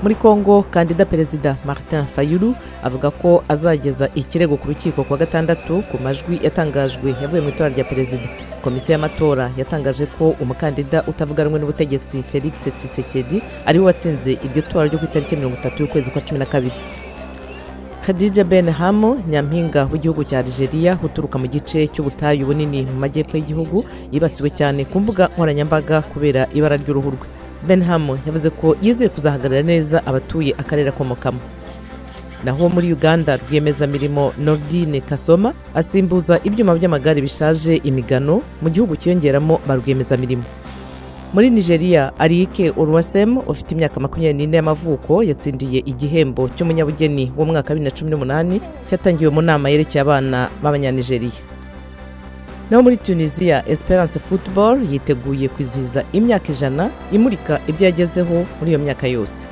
Muri Kongo, kandida perezida Martin Fayulu avuga ko azageza ikirego ku rukiko kwa gatandatu ku majwi yatangajwe yavuye mu itora rya perezida. Komisiyo y'amatora yatangaje ko umukandida utavuga rumwe n'ubutegetsi Felix Tshisekedi ari we watsinze iryo tora ryo ku itariki 30 y'ukwezi kwa 12. Khadija Ben Hamo, nyampinga w'igihugu cya Algeria uturuka mu gice cy'ubutayu bunini mu majyepfo y'igihugu, yibasiwe cyane ku mbuga nkoranyambaga kubera ibara ry'uruhu rwe. Ben Hamo yavuze ko yizeye kuzahagarara neza abatuye akarere akomokamo. Naho muri Uganda, rwiyemezamirimo Nordine Kasoma asimbuza ibyuma by'amagare bishaje imigano mu gihugu cyiyongeramo ba rwiyemezamirimo. Muri Nigeria, Arike Oluwasem ufite imyaka 24 y'amavuko yatsindiye igihembo cy'umunyabugeni wo mwaka 2018 cyatangiwe mu nama yerekeye abana b'Abanyanigeria. Naho muri Tunisia, Esperance Football yiteguye kwizihiza imyaka 100 imurika ibyo yagezeho muri iyo myaka yose.